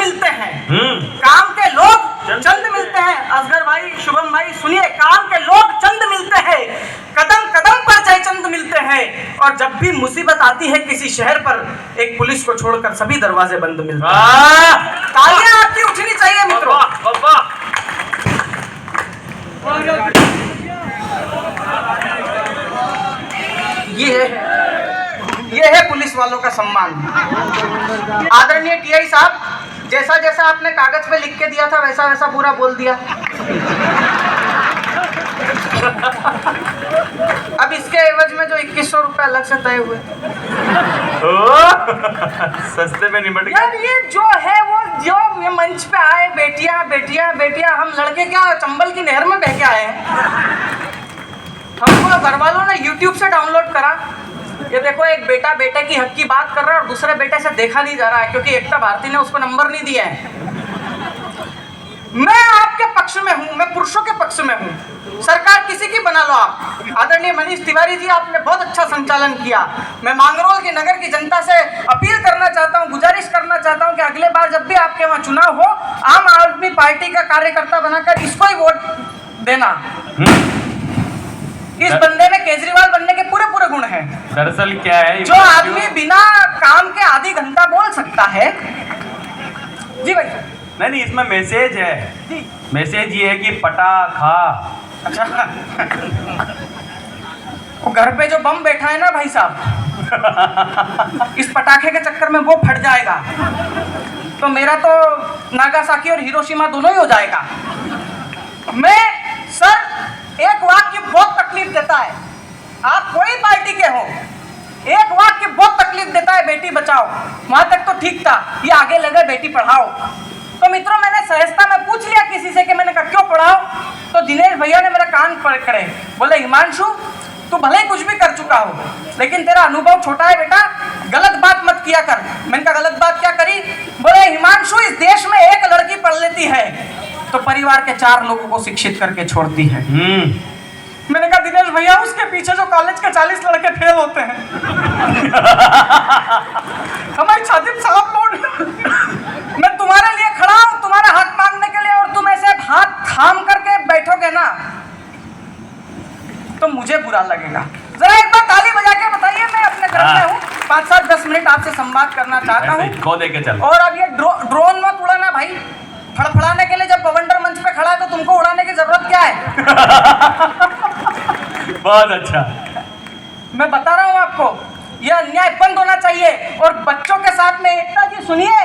मिलते हैं, काम के लोग चंद मिलते हैं। असगर भाई, शुभम भाई सुनिए, काम के लोग चंद मिलते हैं, कदम कदम पर जयचंद मिलते हैं। और जब भी मुसीबत आती है किसी शहर पर, एक पुलिस को छोड़कर सभी दरवाजे बंद मिलते हैं। तालियां आपकी उठनी चाहिए मित्रों। ये है पुलिस वालों का सम्मान। आदरणीय टीआई साहब, जैसा जैसा आपने कागज पे लिख के दिया था वैसा वैसा पूरा बोल दिया। अब इसके एवज में जो 2100 रुपए अलग से तय हुए, सस्ते में निपट गया। यार ये जो है वो जो ये मंच पे आए, बेटियां बेटियां बेटियां, हम लड़के क्या चंबल की नहर में बह के आए हैं? हमको घर वालों ने YouTube से डाउनलोड करा। ये देखो, एक बेटा बेटे की हक की बात कर रहा है और दूसरे बेटे से देखा नहीं जा रहा है क्योंकि एकता भारती ने उसको नंबर नहीं दिया है। मैं आपके पक्ष में हूं, मैं पुरुषों के पक्ष में हूं। सरकार किसी की बना लो आप। आदरणीय मनीष तिवारी जी, आपने बहुत अच्छा संचालन किया। मैं मांगरोल की नगर की जनता से अपील करना चाहता हूं, गुजारिश करना चाहता हूं कि अगले बार जब भी आपके वहां चुनाव हो, आम आदमी पार्टी का कार्यकर्ता बनाकर इसको ही वोट देना। इस बंदे में केजरीवाल बनने के पूरे पूरे गुण हैं। दरअसल क्या है, जो आदमी बिना काम के आधी घंटा बोल सकता है। जी भाई। नहीं, इसमें मैसेज है। मैसेज ये है कि पटा खा। अच्छा, वो घर पे जो बम बैठा है ना भाई साहब, इस पटाखे के चक्कर में वो फट जाएगा तो मेरा तो नागासाकी और हिरोशिमा दोनों ही हो जाएगा। मैं सर, एक वाक्य बहुत तकलीफ देता है। आप कोई पार्टी के हो, एक वाक्य बहुत तकलीफ देता है, बेटी बचाओ। वहां तक तो ठीक था, ये आगे लगे बेटी पढ़ाओ। तो मित्रों, मैंने सहजता में पूछ लिया किसी से कि मैंने कहा क्यों पढ़ाओ, तो दिनेश भैया ने मेरा कान पकड़े, बोले हिमांशु तू भले ही कुछ भी कर चुका हो लेकिन तेरा अनुभव छोटा है बेटा, गलत बात मत किया कर। मैंने कहा गलत बात क्या करी? बोले हिमांशु, इस देश में एक लड़की पढ़ लेती है तो परिवार के 4 लोगों को शिक्षित करके छोड़ती है। मैंने कहा दिनेश भैया, उसके पीछे जो कॉलेज के 40 लड़के फेल होते हैं हमारी छाती साहब लोड। मैं तुम्हारे लिए खड़ा हूं, तुम्हारा हाथ मांगने के लिए, और तुम ऐसे हाथ थाम करके बैठोगे ना तो मुझे बुरा लगेगा। जरा एक बार ताली बजा के बताइए। मैं अपने घर में हूँ, 5-7-10 मिनट आपसे संवाद करना चाहता हूँ। और अब ये ड्रोन मत उड़ाना भाई। फड़फड़ाने के लिए जब बवंडर मंच पे खड़ा है तो तुमको उड़ाने की जरूरत क्या है? बहुत अच्छा। मैं बता रहा हूँ आपको, यह अन्याय बंद होना चाहिए। और बच्चों के साथ में एकता जी, सुनिए,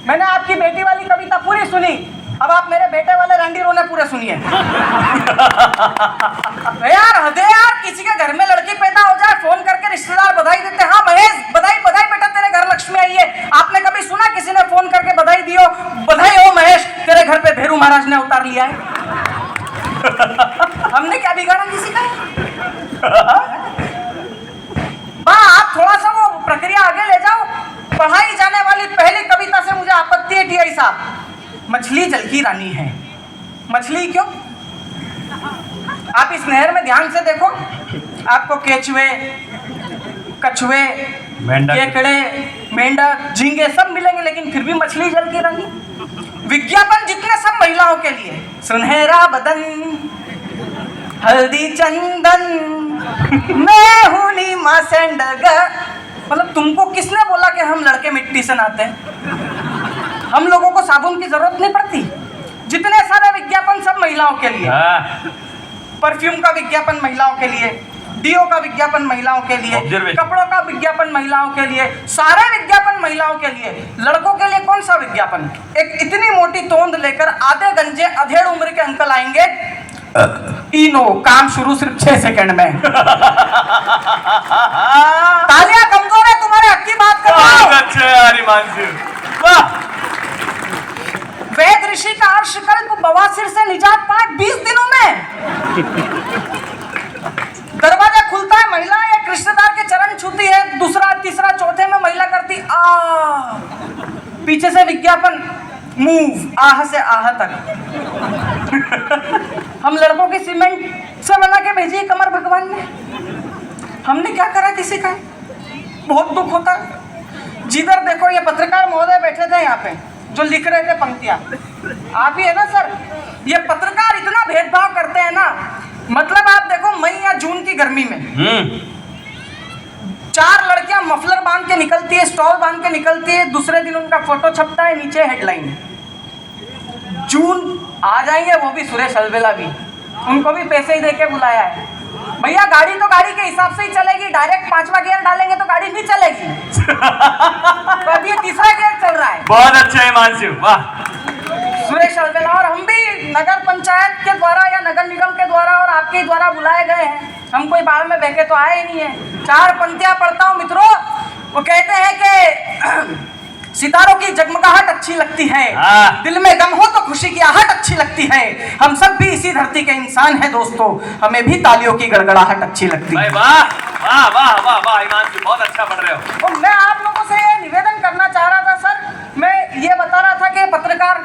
मैंने आपकी बेटी वाली कविता पूरी सुनी, अब आप मेरे बेटे वाले रंडी रोने पूरे सुनिए। यार हदे यार, किसी के घर में लड़की पैदा हो जाए, फोन करके रिश्तेदार बधाई देते हैं। हाँ महेश, बधाई बधाई बेटा, तेरे घर लक्ष्मी आई है। आपने कभी सुना किसी ने फोन करके बधाई दियो, बधाई हो महेश, तेरे घर पे भेरू महाराज ने अवतार लिया है? हमने क्या बिगाड़ा किसी का? आप थोड़ा सा वो प्रक्रिया आगे ले जाओ। पढ़ाई जाने वाली पहली कविता से मुझे आपत्ति है टीआई साहब। मछली जल की रानी है। मछली क्यों? आप इस नहर में ध्यान से देखो, आपको केचुए, कछुए, केकड़े, मेंढक, झींगे सब मिलेंगे, लेकिन फिर भी मछली जल की रानी। विज्ञापन जितने सब महिलाओं के लिए, सुनहरा बदन, हल्दी चंदन, मैं हूं नीमा सेंडगर। मतलब तुमको किसने बोला कि हम लड़के मिट्टी से नहाते हैं? हम लोगों को साबुन की जरूरत नहीं पड़ती। जितने सारे विज्ञापन सब महिलाओं के लिए। परफ्यूम का विज्ञापन महिलाओं के लिए, डीओ का विज्ञापन महिलाओं के लिए, कपड़ों का विज्ञापन महिलाओं के लिए, सारे विज्ञापन महिलाओं के लिए। लड़कों के लिए कौन सा विज्ञापन? एक इतनी मोटी तोंद लेकर आधे गंजे अधेड़ उम्र के अंकल आएंगे, इनो काम शुरू सिर्फ 6 सेकंड में। तालियां कमजोर है, तुम्हारे हक की बात कर रहा हूं। अच्छे यार हिमांशु, वाह। वेद ऋषि का अर्शकल्प बवासीर से निजात पाए 20 दिनों में। दरवाजा खुलता है, महिला एक रिश्तेदार के चरण छूती है, दूसरा तीसरा चौथे में महिला करती आ, पीछे से विज्ञापन मूव, आह से आह तक। हम लड़कों की सीमेंट से बना के भेजी कमर भगवान ने। हमने क्या करा किसी का? बहुत दुख होता है। जिधर देखो ये पत्रकार महोदय बैठे थे यहाँ पे, जो लिख रहे थे पंक्तियां, आप ही है ना सर? ये पत्रकार इतना भेदभाव करते हैं ना, मतलब आप देखो मई या जून की गर्मी में 4 लड़कियां मफलर बांध के निकलती है, स्टॉल बांध के निकलती है, दूसरे दिन उनका फोटो छपता है, नीचे हेडलाइन, जून आ जाएंगे वो भी सुरेश अलवेला भी, उनको भी पैसे ही देके बुलाया है। भैया गाड़ी तो गाड़ी के हिसाब से ही चलेगी, डायरेक्ट 5वां गियर डालेंगे तो गाड़ी नहीं चलेगी। तो अभी ये 3रा गियर चल रहा है। बहुत अच्छा है हिमांशु, वाह। सुरेश अलवेला और हम भी नगर पंचायत के द्वारा या नगर निगम के द्वारा और आपके द्वारा बुलाए गए हैं, हम कोई बाढ़ में बहके तो आए ही नहीं है। 4 पंक्तियां पढ़ता हूँ मित्रों, वो कहते हैं कि सितारों की जगमगाहट अच्छी लगती है, दिल में गम हो तो खुशी की आहट अच्छी लगती है, हम सब भी इसी धरती के इंसान हैं दोस्तों, हमें भी तालियों की गड़गड़ाहट अच्छी लगती है। वाह वाह वाह वाह वाह हिमांशु, बहुत अच्छा पढ़ रहे हो। और मैं आप लोगों से ये निवेदन करना चाह रहा था सर, मैं ये बता रहा था कि पत्रकार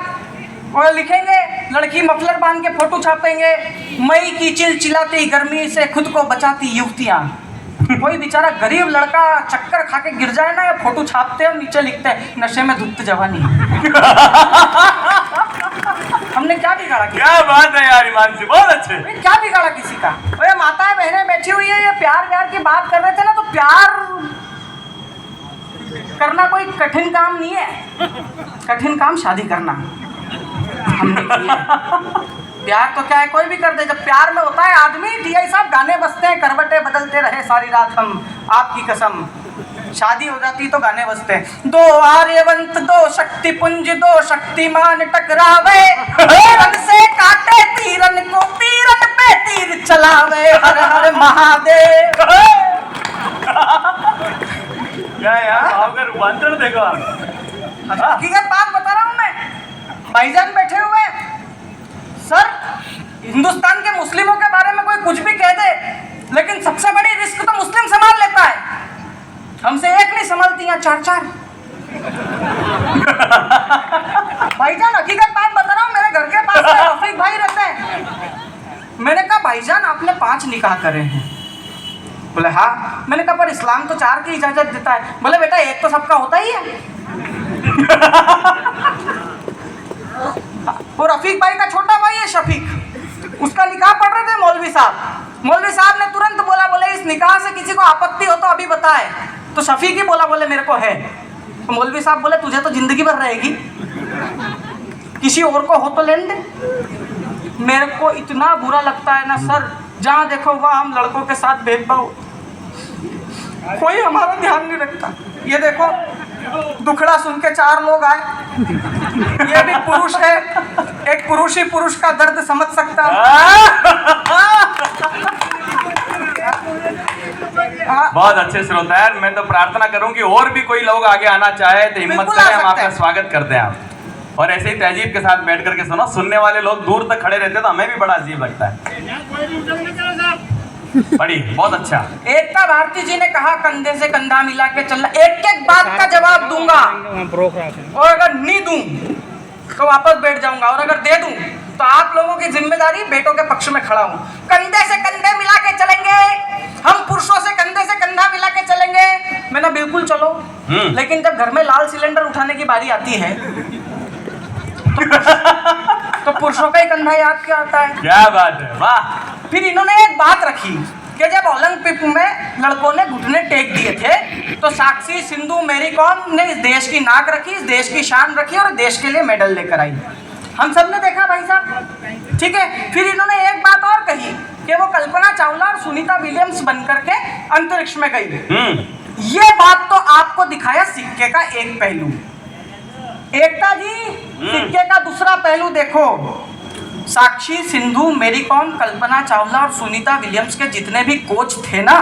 वो लिखेंगे, लड़की मफलर बांध के फोटो छापेंगे, मई की चिलचिलाती गर्मी से खुद को बचाती युवतियां। कोई बेचारा गरीब लड़का चक्कर खा के गिर जाए ना, या फोटो छापते हैं और नीचे लिखते हैं नशे में धुत जवानी। हमने क्या बिगाड़ा? क्या बात है यार हिमांशु, बहुत अच्छे। क्या बिगाड़ा किसी का? ये माताएं बहनें बैठी हुई है, ये प्यार व्यार की बात कर रहे थे ना, तो प्यार करना कोई कठिन काम नहीं है, कठिन काम शादी करना हमने किया। प्यार तो क्या है, कोई भी कर दे। जब प्यार में होता है आदमी, टीआई साहब गाने बजते हैं, करवटें बदलते रहे सारी रात हम, आपकी कसम। शादी हो जाती तो गाने बजते हैं, 2 आर्यवंत 2 शक्ति पुंज 2 शक्तिमान टकरावे, तीरन से काटे तीरन को, तीरन पे तीर चलावे, हर हर महादेव। क्या यार भाव का रूपांतरण देखो आप। हकीकत बात बता रहा हूँ मैं, भाईजान बैठे हुए सर, हिंदुस्तान के मुस्लिमों के बारे में कोई कुछ भी कह दे, लेकिन सबसे बड़ी रिस्क तो मुस्लिम संभाल लेता है, हमसे एक नहीं संभालती हैं 4-4। भाईजान हकीकत बात बता रहा हूँ, मेरे घर के पास में रफीक भाई रहते हैं। मैंने कहा भाईजान आपने 5 निकाह करे हैं? बोले हाँ। मैंने कहा पर इस्लाम तो 4 की इजाजत देता है। बोले बेटा एक तो सबका होता ही है। वो रफीक भाई का छोटा भाई है शफीक, उसका निकाह पढ़ रहे थे मौलवी साहब। मौलवी साहब ने तुरंत बोला, बोले इस निकाह से किसी को आपत्ति हो तो अभी बताए। तो शफीक ही बोला, बोले मेरे को है। तो मौलवी साहब बोले तुझे तो जिंदगी भर रहेगी, किसी और को हो तो लेने दे। मेरे को इतना बुरा लगता है ना सर, जहाँ देखो वहाँ हम लड़कों के साथ भेदभाव, कोई हमारा ध्यान नहीं रखता। ये देखो दुखड़ा सुन के 4 लोग आए, ये भी पुरुष है, एक पुरुष ही पुरुष का दर्द समझ सकता है। बहुत अच्छे श्रोता है, मैं तो प्रार्थना करूं कि और भी कोई लोग आगे आना चाहे तो हिम्मत करें, हम आपका स्वागत करते हैं आप। और ऐसे ही तहजीब के साथ बैठ करके सुनो, सुनने वाले लोग दूर तक खड़े रहते तो हमें भी बड़ा अजीब लगता है। बड़ी बहुत अच्छा। एकता भारती जी ने कहा कंधे से कंधा मिला के चलना, एक एक बात का जवाब दूंगा, और अगर नहीं दूं तो वापस बैठ जाऊंगा, और अगर दे दूं तो आप लोगों की जिम्मेदारी बेटों के पक्ष में खड़ा हूं। कंधे से कंधे मिला के चलेंगे, हम पुरुषों से कंधे से कंधा मिला के चलेंगे। मैंने बिल्कुल चलो, लेकिन जब घर में लाल सिलेंडर उठाने की बारी आती है तो पुरुषों का ही कंधा याद क्या आता है। क्या बात है, वाह। फिर इन्होंने एक बात रखी कि जब ओलंपिक में लड़कों ने घुटने टेक दिए थे, तो साक्षी, सिंधु, मैरी कॉम ने इस देश की नाक रखी, इस देश की शान रखी और देश के लिए मेडल लेकर आई। हम सब ने देखा भाई साहब, ठीक है। फिर इन्होंने एक बात और कही कि वो कल्पना चावला और सुनीता विलियम्स बन करके अंतरिक्ष में गई। ये बात तो आपको दिखाया सिक्के का एक पहलू। एकता जी, सिक्के का दूसरा पहलू देखो। साक्षी, सिंधु, मैरी कॉम, कल्पना चावला और सुनीता विलियम्स के जितने भी कोच थे ना,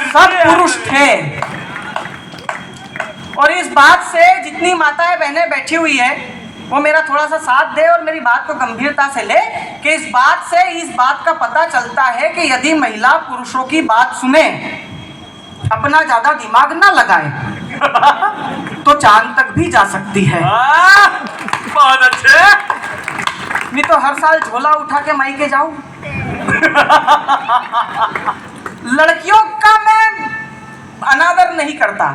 सब पुरुष थे। और इस बात से जितनी माताएं बहनें बैठी हुई है, वो मेरा थोड़ा सा साथ दे और मेरी बात को गंभीरता से ले, कि इस बात का पता चलता है कि यदि महिला पुरुषों की बात सुने, अपना ज्यादा दिमाग ना लगाए, तो चांद तक भी जा सकती है। बहुत अच्छे। नहीं तो हर साल झोला उठा के मायके जाऊं। लड़कियों का मैं अनादर नहीं करता,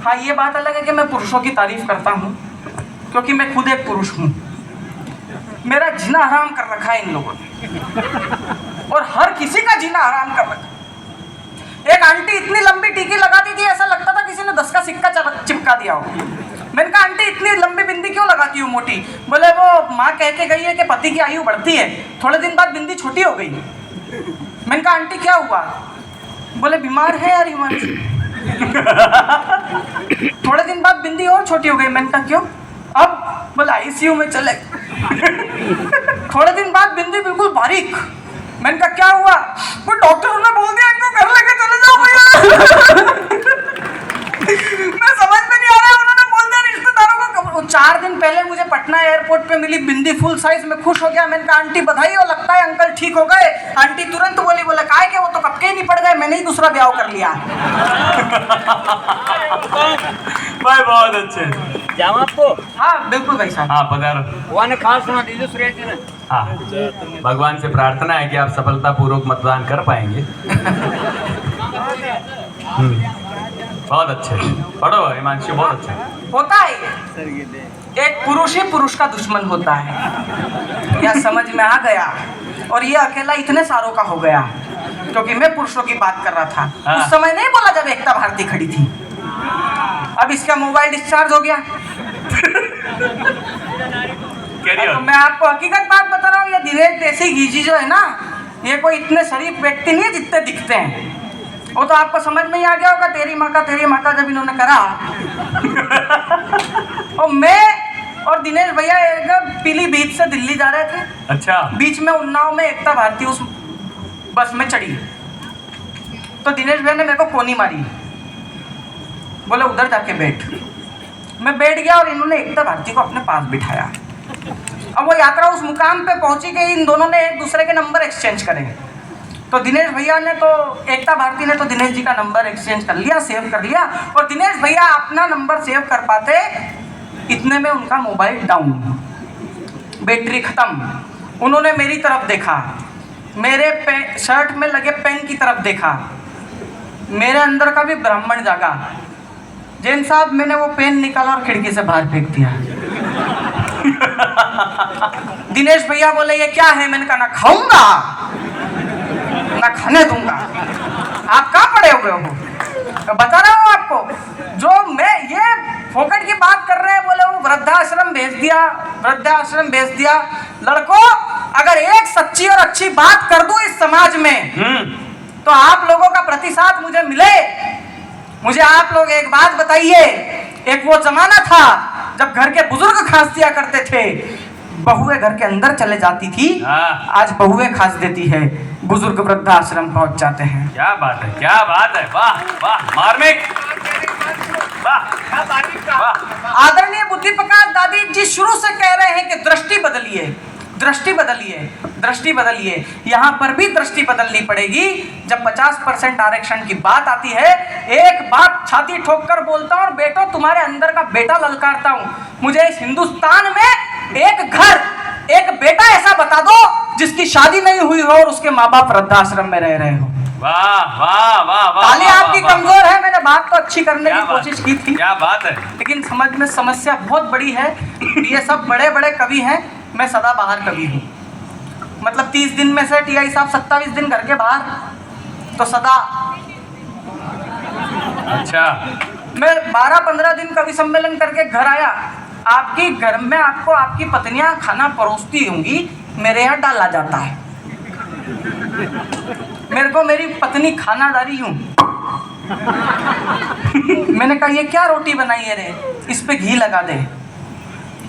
हाँ, ये बात अलग है कि मैं पुरुषों की तारीफ करता हूँ, क्योंकि मैं खुद एक पुरुष हूँ। मेरा जीना हराम कर रखा है इन लोगों ने, और हर किसी का जीना हराम कर रखा। एक आंटी इतनी लंबी टीकी लगाती थी, ऐसा लगता था किसी ने 10 का सिक्का चिपका दिया हो। मैंने कहा आंटी इतनी लंबी बिंदी क्यों लगाती हो मोटी? बोले वो माँ कह के गई है कि पति की आयु बढ़ती है। थोड़े दिन बाद बिंदी छोटी हो गई। मैंने कहा आंटी क्या हुआ? बोले बीमार है यार हिमांशु। थोड़े दिन बाद बिंदी और छोटी हो गई। मैंने कहा क्यों? अब बोले आईसीयू में चले। थोड़े दिन बाद बिंदी बिल्कुल बारीक। मैंने कहा क्या हुआ? वो डॉक्टर ने बोल दिया इनको घर लेके चले जाओ भैया। मैं समझ में नहीं आ रहा है, उन्होंने बोल दिया रिश्तेदारों को। 4 दिन पहले मुझे पटना एयरपोर्ट पे मिली बिंदी फुल साइज में, खुश हो गया। मैंने कहा आंटी बधाई हो, लगता है अंकल ठीक हो गए। आंटी तुरंत बोली, बोला काय के वो तो कब के ही नहीं पड़ गए, मैंने ही दूसरा ब्याह कर लिया। भाई बहुत अच्छे। जाऊँ आपको? हाँ बिल्कुल भाई साहब। हाँ पधारो। वन खास सुना दीजिए सुरेश जी ने। हाँ, भगवान से प्रार्थना है कि आप सफलतापूर्वक मतदान कर पाएंगे। बहुत अच्छे, पढ़ो हिमांशु, बहुत अच्छा। होता है ये। एक पुरुष ही पुरुष का दुश्मन होता है, यह समझ में आ गया। और ये अकेला इतने सारों का हो गया, क्योंकि मैं पुरुषों की बात कर रहा था। हाँ। उस समय नहीं बोला जब एकता भारती खड़ी थी। अब इसका मोबाइल डिस्चार्ज हो गया। तो मैं आपको हकीकत बात बता रहा हूँ, ये दिनेश देसी घीजी जो है ना, ये कोई इतने शरीफ व्यक्ति नहीं है जितने दिखते हैं। वो तो आपको समझ में ही आ गया होगा, तेरी माँ का जब इन्होंने करा। और मैं और दिनेश भैया एक पीलीभीत से दिल्ली जा रहे थे। अच्छा। बीच में उन्नाव में एकता भारती उस बस में चढ़ी, तो दिनेश भैया ने मेरे को कोनी मारी, बोले उधर जाके बैठ। मैं बैठ गया और इन्होंने एकता भारती को अपने पास बिठाया। अब वो यात्रा उस मुकाम पे पहुंची कि इन दोनों ने एक दूसरे के नंबर एक्सचेंज करे। तो दिनेश भैया ने तो एकता भारती ने तो दिनेश जी का नंबर एक्सचेंज कर लिया, सेव कर लिया। और दिनेश भैया अपना नंबर सेव कर पाते इतने में उनका मोबाइल डाउन, बैटरी खत्म। उन्होंने मेरी तरफ देखा, मेरे शर्ट में लगे पेन की तरफ देखा। मेरे अंदर का भी ब्राह्मण जागा। जैन साहब, मैंने वो पेन निकाला और खिड़की से बाहर फेंक दिया। दिनेश भैया बोले ये क्या है? मैंने कहा ना खाऊंगा ना खाने दूंगा। आप कहाँ पड़े हुए हो? तो बता रहा हूँ आपको, जो मैं ये फोकट की बात कर रहे हैं। बोले वो वृद्धाश्रम भेज दिया, वृद्धाश्रम भेज दिया। लड़कों, अगर एक सच्ची और अच्छी बात कर दूं इस समाज में, तो आप लोगों का प्रतिसाद मुझे मिले। मुझे आप लोग एक बात बताइए, एक वो जमाना था जब घर के बुजुर्ग खांस दिया करते थे, बहुएं घर के अंदर चले जाती थी। आज बहुएं खांस देती है, बुजुर्ग वृद्धाश्रम पहुंच जाते हैं। क्या बात है, क्या बात है, वाह वाह, मार्मिक, वाह वाह। आदरणीय बुद्धि प्रकाश दादी जी शुरू से कह रहे हैं कि दृष्टि बदलिए, दृष्टि बदलिए, दृष्टि बदलिए। यहाँ पर भी दृष्टि बदलनी पड़ेगी। जब 50% आरक्षण की बात आती है, एक बात छाती ठोक कर बोलता हूँ, बेटो तुम्हारे अंदर का बेटा ललकारता हूँ। मुझे इस हिंदुस्तान में एक घर, एक बेटा ऐसा बता दो जिसकी शादी नहीं हुई हो और उसके माँ बाप वृद्धाश्रम में रह रहे हो। वाह वाह वाह वाह। ताली आपकी कमजोर है। मैंने बात तो अच्छी करने की कोशिश की थी। क्या बात है। लेकिन समझ में समस्या बहुत बड़ी है। ये सब बड़े बड़े कवि हैं, मैं सदा बाहर कवि हूँ। मतलब 30 दिन में से टीआई साहब 27 दिन घर के बाहर, तो सदा। अच्छा। मैं 12-15 दिन कवि सम्मेलन करके घर आया। आपकी घर में आपको आपकी पत्नियां खाना परोसती होंगी, मेरे यहाँ डाला जाता है। मेरे को मेरी पत्नी खानादारी हूँ। मैंने कहा ये क्या रोटी बनाई है रे, इस पे घी लगा दे।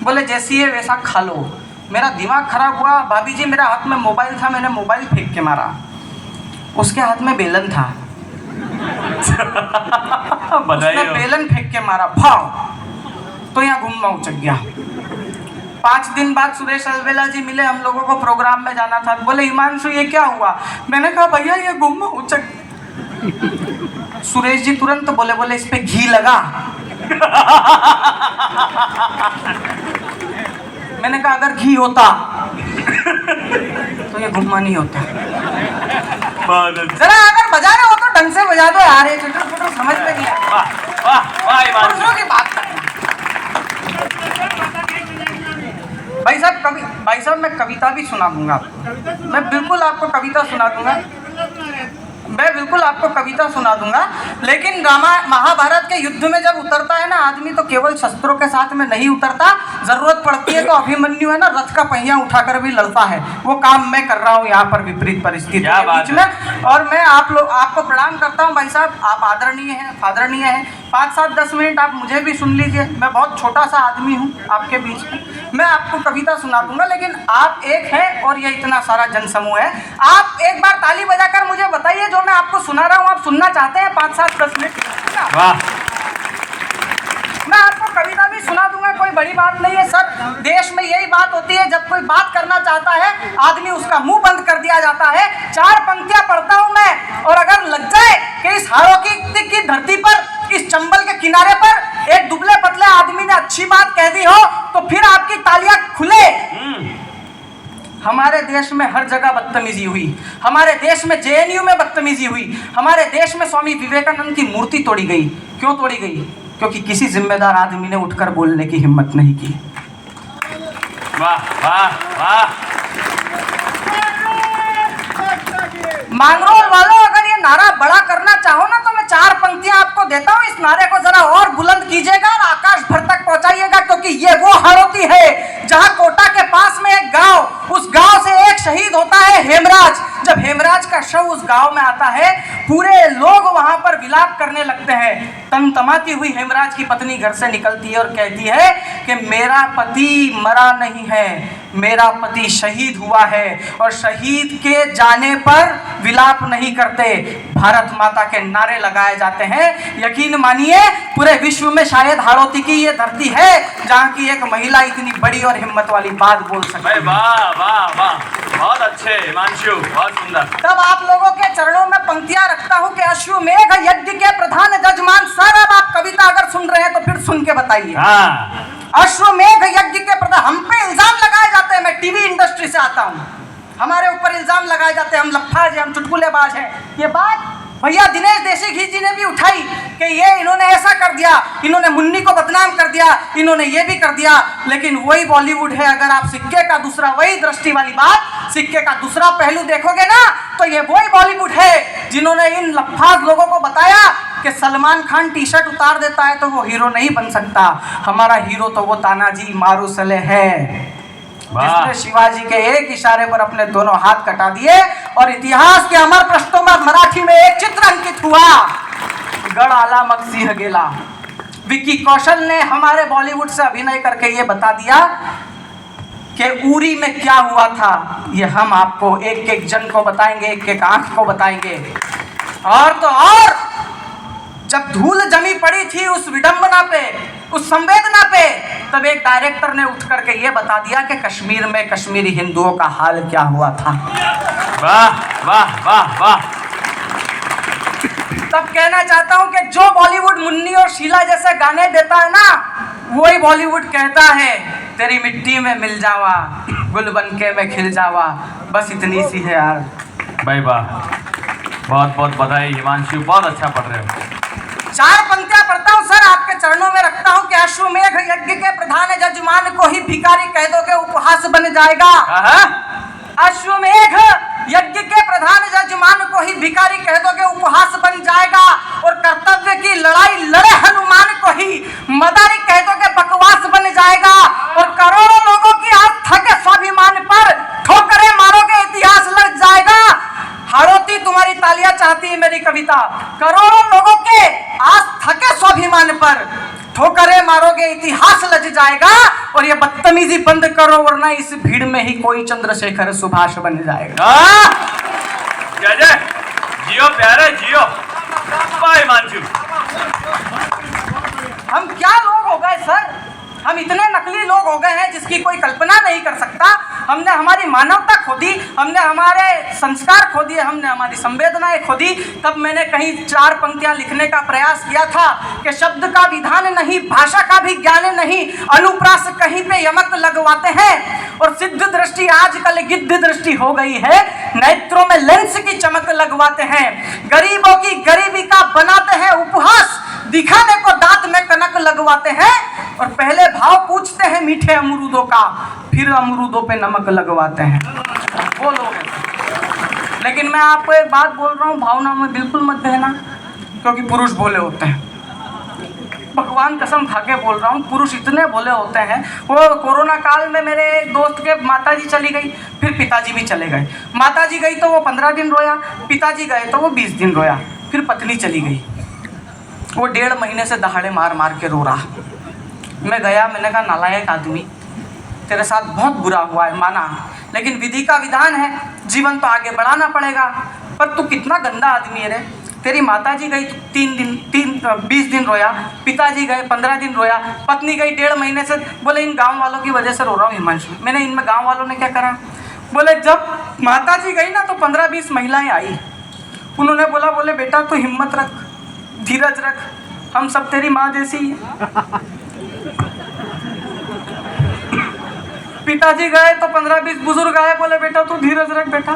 बोले जैसी है वैसा खा लो। मेरा दिमाग खराब हुआ। भाभी जी, मेरे हाथ में मोबाइल था, मैंने मोबाइल फेंक के मारा। उसके हाथ में बेलन था, उसने बेलन फेंक के मारा, भाव तो यहाँ घुमा उचक गया। 5 दिन बाद सुरेश अलवेला जी मिले, हम लोगों को प्रोग्राम में जाना था। बोले हिमांशु ये क्या हुआ? मैंने कहा भैया ये गुम्मा उचक। सुरेश जी तुरंत बोले इस पे घी लगा। मैंने कहा अगर घी होता तो ये गुम्मा नहीं होता। जरा अगर बजा रहे हो तो ढंग से बजा दो यार, ये चटर समझ में नहीं आया। वाह वाह वाह हिमांशु। दूसरों की बात करें। भाई साहब मैं कविता भी सुना दूंगा आपको। मैं बिल्कुल आपको कविता सुना दूंगा। लेकिन महाभारत के युद्ध में जब उतरता है ना आदमी, तो केवल शस्त्रों के साथ में नहीं उतरता। जरूरत पड़ती है तो अभिमन्यु है ना, रथ का पहिया उठाकर भी लड़ता है। वो काम मैं कर रहा हूँ यहाँ पर विपरीत परिस्थिति के बीच में। और मैं आपको प्रणाम करता हूँ भाई साहब। आप आदरणीय हैं। 5-7-10 मिनट आप मुझे भी सुन लीजिए। मैं बहुत छोटा सा आदमी हूँ आपके बीच में। मैं आपको कविता सुना दूंगा, लेकिन आप एक हैं और ये इतना सारा जनसमूह है। आप एक बार ताली बजाकर मुझे बताइए जो मैं आपको सुना रहा हूँ आप सुनना चाहते हैं? 5-7-10 मिनट। वाह। मैं आपको कविता भी सुना दूंगा, कोई बड़ी बात नहीं है सर। देश में यही बात होती है, जब कोई बात करना चाहता है आदमी उसका मुंह बंद कर दिया जाता है। 4 पंक्तियां पढ़ता हूं मैं, और अगर लग जाए कि इस हाड़ों की धरती पर, इस चंबल के किनारे पर एक दुबले पतले आदमी ने अच्छी बात कह दी हो तो फिर आपकी तालियां खुले। हमारे देश में हर जगह बदतमीजी हुई। हमारे देश में जेएनयू में बदतमीजी हुई। हमारे देश में स्वामी विवेकानंद की मूर्ति तोड़ी गई। क्यों तोड़ी गई? क्योंकि किसी जिम्मेदार आदमी ने उठकर बोलने की हिम्मत नहीं की। वाह वाह वाह। मांगरोल वालों, अगर ये नारा बड़ा करना चाहो ना तो मैं 4 पंक्तियां आपको देता हूं। इस नारे को जरा और बुलंद कीजिएगा और आकाश भर तक पहुंचाइएगा, क्योंकि ये वो हाड़ोती है जहां कोटा के पास में एक गांव, उस गांव से एक शहीद होता है हेमराज। जब हेमराज का शव उस गांव में आता है, पूरे लोग वहां पर विलाप करने लगते हैं। तमतमाती हुई हेमराज की पत्नी घर से निकलती है और कहती है कि मेरा पति मरा नहीं है, मेरा पति शहीद हुआ है, और शहीद के जाने पर विलाप नहीं करते, भारत माता के नारे लगाए जाते हैं। यकीन मानिए पूरे विश्व में शायद हाड़ोती की ये धरती है जहाँ की एक महिला इतनी बड़ी और हिम्मत वाली बात बोल सकती है। वाह वाह वाह, बहुत अच्छे हिमांशु, बहुत सुंदर। तब आप लोगों के चरणों में पंक्तियां रखता हूँ कि अश्वमेघ यज्ञ के प्रधान जजमान। सर अब आप कविता अगर सुन रहे हैं तो फिर सुन के बताइए। अश्वमेघ यज्ञ के प्रधान, हम पे इल्जाम लगाए जाते हैं। मैं टीवी इंडस्ट्री से आता हूँ, हमारे ऊपर इल्जाम लगाए जाते हैं हम लफ्फाज हैं, हम चुटकुलेबाज हैं। ये बात भैया दिनेश देशी घी जी ने भी उठाई कि ये इन्होंने ऐसा कर दिया, इन्होंने मुन्नी को बदनाम कर दिया, इन्होंने ये भी कर दिया। लेकिन वही बॉलीवुड है। अगर आप सिक्के का दूसरा, वही दृष्टि वाली बात, सिक्के का दूसरा पहलू देखोगे ना तो ये वही बॉलीवुड है जिन्होंने इन लफ्फाज लोगों को बताया कि सलमान खान टी शर्ट उतार देता है तो वो हीरो नहीं बन सकता। हमारा हीरो तो वो तानाजी मारुसले है जिसने शिवाजी के एक इशारे पर अपने दोनों हाथ कटा दिए और इतिहास के अमर पृष्ठों में मराठी में एक चित्र अंकित हुआ, गढ़ आला मग सिंह गेला। विक्की कौशल ने हमारे बॉलीवुड से अभिनय करके ये बता दिया कि उरी में क्या हुआ था। ये हम आपको एक एक जन को बताएंगे, एक एक आंख को बताएंगे। और तो और जब धूल जमी पड़ी थी उस विडंबना पे, उस संवेदना पे, तब एक डायरेक्टर ने उठ करके ये बता दिया कि कश्मीर में कश्मीरी हिंदुओं का हाल क्या हुआ था। वाह वाह वाह वाह। तब कहना चाहता हूं कि जो बॉलीवुड मुन्नी और शीला जैसे गाने देता है ना, वही बॉलीवुड कहता है तेरी मिट्टी में मिल जावा, गुल बनके मैं खिल जावा। बस इतनी सी है यार। भाई वाह, बहुत बहुत बधाई हिमांशु, बहुत अच्छा पढ़ रहे हो। 4 पंक्तियां पढ़ता हूँ सर, आपके चरणों में रखता हूँ कि अश्वमेघ यज्ञ के प्रधान जजमान को ही भिखारी कह दोगे उपहास बन जाएगा। अश्वमेघ यज्ञ के प्रधान जजमान को ही भिखारी कह दोगे उपहास बन जाएगा, और कर्तव्य की लड़ाई लड़े हनुमान को ही मदारी कह दोगे बकवास बन जाएगा, और करोड़ों लोगों की आस्था के स्वाभिमान पर ठोकरें मारोगे इतिहास लग जाएगा। हाड़ोती तुम्हारी तालियां चाहती है मेरी कविता। करोड़ों लोगों के आस्था के स्वाभिमान पर ठोकरें मारोगे इतिहास लज जाएगा, और ये बदतमीजी बंद करो वरना इस भीड़ में ही कोई चंद्रशेखर सुभाष बन जाएगा। जय जय, जियो प्यारे जियो। बाय हिमांशु। हम क्या लोग हो गए सर, हम इतने नकली लोग हो गए हैं जिसकी कोई कल्पना नहीं कर सकता। हमने हमारी मानवता खो दी, हमने हमारे संस्कार खो दिए, हमने हमारी संवेदनाएं खो दी। तब मैंने कहीं 4 पंक्तियां लिखने का प्रयास किया था कि शब्द का विधान नहीं, भाषा का भी ज्ञान नहीं, अनुप्रास कहीं पे यमक लगवाते हैं, और सिद्ध दृष्टि आजकल गिद्ध दृष्टि हो गई है, नेत्रों में लेंस की चमक लगवाते हैं, गरीबों की गरीबी का बनाते हैं उपहास, दिखा मीठे अमरूदों का फिर अमरूदों पे नमक लगवाते हैं, वो लोग हैं। लेकिन मैं आपको एक बात बोल रहा हूँ, भावना में बिल्कुल मत बहना, क्योंकि पुरुष भोले होते हैं। भगवान कसम खा के बोल रहा हूँ, पुरुष इतने भोले होते हैं। वो कोरोना काल में मेरे एक दोस्त के माताजी चली गई, फिर पिताजी भी चले गए। माताजी गई तो वो 15 दिन रोया, पिताजी गए तो वो 20 दिन रोया, फिर पत्नी चली गई। वो 1.5 महीने से दहाड़े मार मार के रो रहा। मैं गया, मैंने कहा नालायक आदमी, तेरे साथ बहुत बुरा हुआ है, माना, लेकिन विधि का विधान है, जीवन तो आगे बढ़ाना पड़ेगा। पर तू कितना गंदा आदमी है रे। तेरी माताजी गई 20 दिन रोया, पिताजी गए 15 दिन रोया, पत्नी गई 1.5 महीने से। बोले इन गांव वालों की वजह से रो रहा हूँ हिमांशु। मैंने इनमें गांव वालों ने क्या करा? बोले जब माताजी गई ना तो 15-20 महिलाएं आई। उन्होंने बोले बेटा तू हिम्मत रख, धीरज रख, हम सब तेरी माँ जैसी है। पिताजी गए तो 15-20 बुजुर्ग आए, बोले बेटा तू धीरज रख बेटा,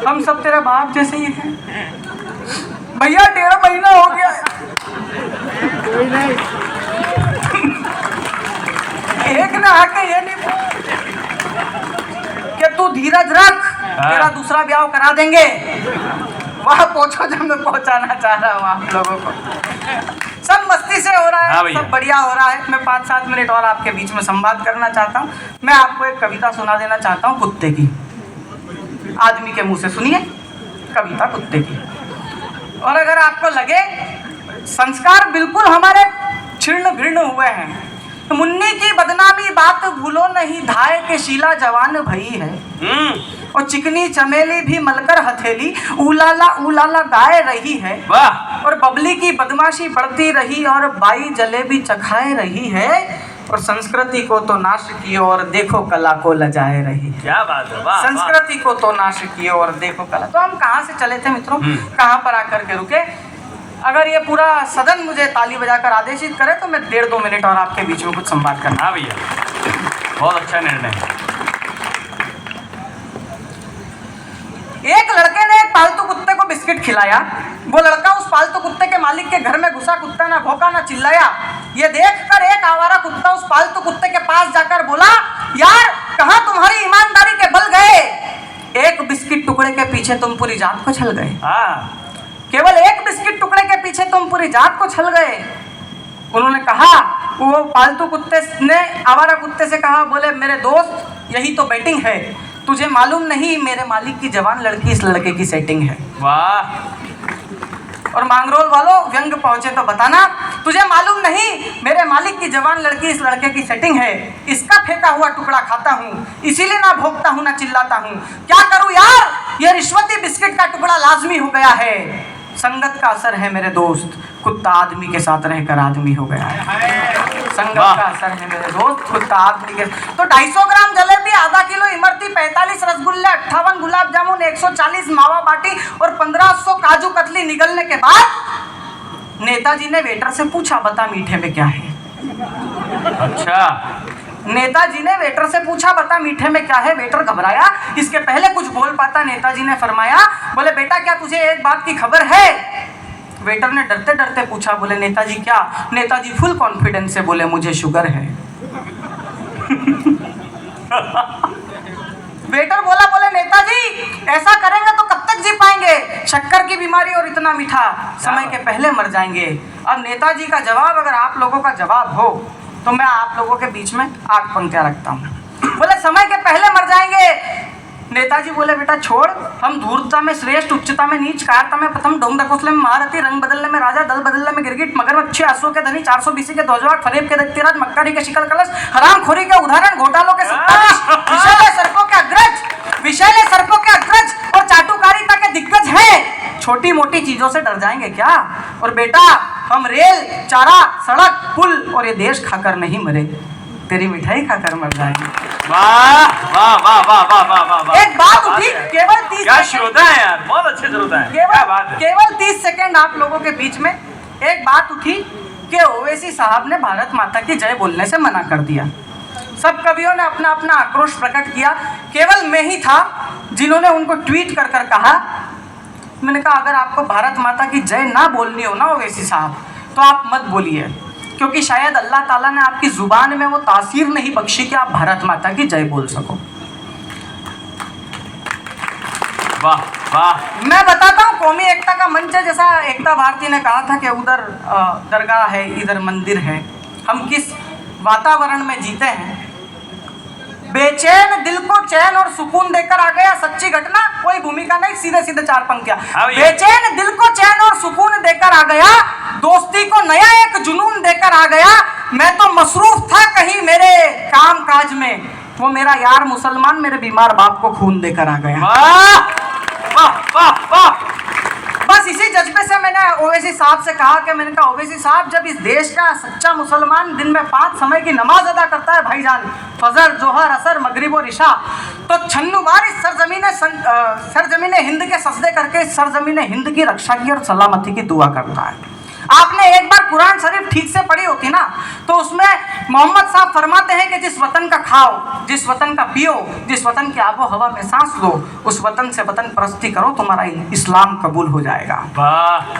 हम सब तेरा बाप जैसे ही हैं। भैया 1.5 महीना हो गया, एक ने आके ये नहीं कि तू धीरज रख, तेरा दूसरा ब्याह करा देंगे। वहां पहुंचो जब मैं पहुंचाना चाह रहा हूँ आप लोगों को। सब मस्ती से हो रहा है, हाँ सब बढ़िया हो रहा है। मैं 5-7 मिनट और आपके बीच में संवाद करना चाहता हूँ। मैं आपको एक कविता सुना देना चाहता हूँ कुत्ते की। आदमी के मुंह से सुनिए कविता कुत्ते की। और अगर आपको लगे संस्कार बिल्कुल हमारे छिन्न भिन्न हुए हैं, तो मुन्नी की बदनामी बात भूलो नहीं, धाय के शीला जवान भई है। और चिकनी चमेली भी मलकर हथेली उलाला उलाला गाए रही है। वाह। और बबली की बदमाशी बढ़ती रही और बाई जलेबी चखाए रही है। और संस्कृति को तो नाश किए और देखो कला को लजाए रही है। क्या बात है, वाह, संस्कृति को तो नाश किए और देखो कला। तो हम कहाँ से चले थे मित्रों, कहाँ पर आकर के रुके? अगर ये पूरा सदन मुझे ताली बजाकर आदेशित करे तो मैं 1.5-2 मिनट और आपके बीच में कुछ संवाद करना। हाँ भैया, बहुत अच्छा निर्णय। एक लड़के ने एक पालतू कुत्ते को बिस्किट खिलाया। वो लड़का उस पालतू कुत्ते के मालिक के घर में घुसा, कुत्ता ना भौंका ना चिल्लाया। ये देखकर एक आवारा कुत्ता उस पालतू कुत्ते के पास जाकर बोला, यार कहाँ तुम्हारी ईमानदारी के बल गए? एक बिस्किट टुकड़े के पीछे तुम पूरी जात को छल गए। केवल एक बिस्किट टुकड़े के पीछे तुम पूरी जात को छल गए। उन्होंने कहा, वो पालतू कुत्ते ने आवारा कुत्ते से कहा, बोले मेरे दोस्त यही तो बैटिंग है, तुझे मालूम नहीं मेरे मालिक की जवान लड़की इस लड़के की सेटिंग है। वाह। और मांगरोल वालों व्यंग पहुंचे तो बताना, तुझे मालूम नहीं मेरे मालिक की जवान लड़की इस लड़के की सेटिंग है। इसका फेंका हुआ टुकड़ा खाता हूँ, इसीलिए ना भोंकता हूँ ना चिल्लाता हूँ। क्या करूँ यार, ये रिश्वती बिस्किट का टुकड़ा लाजमी हो गया है। संगत का असर है मेरे दोस्त, कुत्ता आदमी के साथ रहकर आदमी हो गया है। संगत का असर है मेरे दोस्त, कुत्ता आदमी के। तो 250 ग्राम जलेबी, आधा किलो इमरती, 45 रसगुल्ले, 58 गुलाब जामुन, 140 मावा बाटी और 1500 काजू कतली निगलने के बाद नेताजी ने वेटर से पूछा, बता मीठे में क्या है? अच्छा। नेताजी ने वेटर से पूछा, बता मीठे में क्या है? वेटर घबराया, इसके पहले कुछ बोल पाता नेताजी ने फरमाया, बोले बेटा क्या तुझे एक बात की खबर है? वेटर ने डरते डरते पूछा, बोले नेताजी क्या? नेताजी फुल कॉन्फिडेंस से बोले, मुझे शुगर है। वेटर बोला, बोले नेताजी ऐसा करेंगे तो कब तक जी पाएंगे? शक्कर की बीमारी और इतना मीठा, समय के पहले मर जाएंगे। अब नेताजी का जवाब अगर आप लोगों का जवाब हो तो मैं आप लोगों के बीच में 8 पंक्तियां रखता हूँ। बोले समय के पहले मर जाएंगे। नेताजी बोले, बेटा छोड़, हम धूर्तता में श्रेष्ठ, उच्चता में नीच, कायरता में प्रथम, ढोंग ढकोसले में महारथी, रंग बदलने में राजा, दल बदलने में गिरगिट, मगरमच्छ, आंसुओं के धनी, 400 BC के ध्वजवाहक, फरेब के दत्तीराज, मक्कारी के शिकल कलश, हरामखोरी के उदाहरण, घोटालों के सत्ताधीश, विषैले सर्पों के अग्रज और चाटुकारिता के दिग्गज हैं। छोटी मोटी चीजों से डर जाएंगे क्या? और बेटा हम रेल, चारा, सड़क, पुल और ये देश खाकर नहीं मरे, तेरी मिठाई खाकर मर जाएंगे। वाह वाह वाह वाह वाह वाह वाह वाह। एक बात उठी, केवल 30 क्या श्रोता है यार, बहुत अच्छे श्रोता है। क्या बात है। केवल 30 सेकंड आप लोगों के बीच में एक बात उठी कि ओवैसी साहब ने भारत माता की जय बोलने से मना कर दिया। सब कवियों ने अपना अपना आक्रोश प्रकट किया, केवल मैं ही था जिन्होंने उनको ट्वीट कर कर कहा। मैंने कहा अगर आपको भारत माता की जय ना बोलनी हो ना ओवैसी साहब, तो आप मत बोलिए, क्योंकि शायद अल्लाह ताला ने आपकी जुबान में वो तासीर नहीं बख्शी कि आप भारत माता की जय बोल सको। वाह वाह। मैं बताता हूँ, कौमी एकता का मंच है, जैसा एकता भारती ने कहा था कि उधर दरगाह है, इधर मंदिर है। हम किस वातावरण में जीते हैं। बेचैन दिल को चैन और सुकून देकर आ गया, सच्ची घटना, कोई भूमिका नहीं, सीधे सीधे 4 पंक्तियां। बेचैन दिल को चैन और सुकून देकर आ गया, दोस्ती को नया एक जुनून देकर आ गया। मैं तो मसरूफ था कहीं मेरे काम काज में, वो मेरा यार मुसलमान मेरे बीमार बाप को खून देकर आ गया। वाह वाह वाह। बस इसी जज्बे से मैंने ओवैसी साहब से कहा कि मैंने कहा ओवैसी साहब, जब इस देश का सच्चा मुसलमान दिन में 5 समय की नमाज अदा करता है भाईजान, फजर, जोहर, असर, मगरिब और इशा, तो छन्नुवार इस सरजमीन हिंद के सजदे करके सरजमीन हिंद की रक्षा की और सलामती की दुआ करता है। आपने एक बार कुरान शरीफ ठीक से पढ़ी होती ना, तो उसमें मोहम्मद साहब फरमाते हैं कि जिस वतन का खाओ, जिस वतन का पियो, जिस वतन की आबो हवा में सांस लो, उस वतन से वतन परस्ती करो, तुम्हारा इस्लाम कबूल हो जाएगा।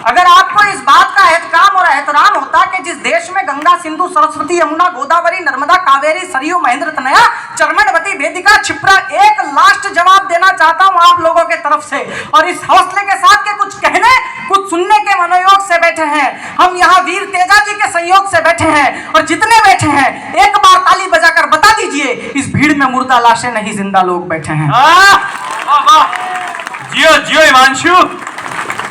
अगर आपको इस बात का एहतराम और एहतराम होता कि जिस देश में गंगा, सिंधु, सरस्वती, यमुना, गोदावरी, नर्मदा, कावेरी, सरयू, महेंद्र, तनया, चर्मणवती, वेदिका, क्षिप्रा, एक लास्ट जवाब देना चाहता हूँ आप लोगों के तरफ से, और इस हौसले के साथ के कुछ कहने कुछ सुनने के मनोयोग से बैठे हैं। हम यहाँ वीर तेजा जी के संयोग से बैठे हैं, और जितने बैठे हैं एक बार ताली बजाकर बता दीजिए, इस भीड़ में मुर्दा लाशें नहीं, जिंदा लोग बैठे हैं। जियो जियो हिमांशु।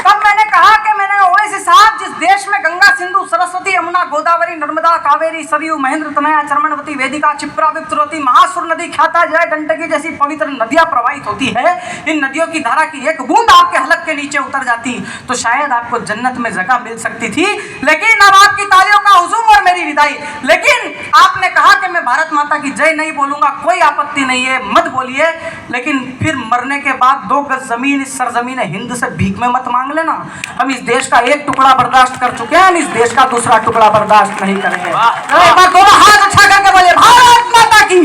तब मैंने कहा कि मैंने ओवैसी साहब, जिस देश में गंगा, सिंधु, सरस्वती, यमुना, गोदावरी, नर्मदा, कावेरी, सरयू, महेंद्र, तनया, चर्मणवती, वेदिका, क्षिप्रा, विप्तरवती, महासुर नदी, ख्याता, जय, गंडकी जैसी पवित्र नदियां प्रवाहित होती है, इन नदियों की धारा की एक बूंद आपके हलक के नीचे उतर जाती तो शायद आपको जन्नत में जगह मिल सकती थी। लेकिन अब आपकी तालियों का हुजूम और मेरी विदाई। लेकिन आपने कहा कि मैं भारत माता की जय नहीं बोलूंगा, कोई आपत्ति नहीं है, मत बोलिए, लेकिन फिर मरने के बाद 2 गज जमीन इस सरजमीन हिंद से भीख में मत मांग लेना। हम इस देश का एक टुकड़ा बर्दाश्त कर चुके हैं, हम इस देश का दूसरा टुकड़ा बर्दाश्त नहीं करेंगे। एक बार दोनों हाथ उठा करके बोले भारत माता की।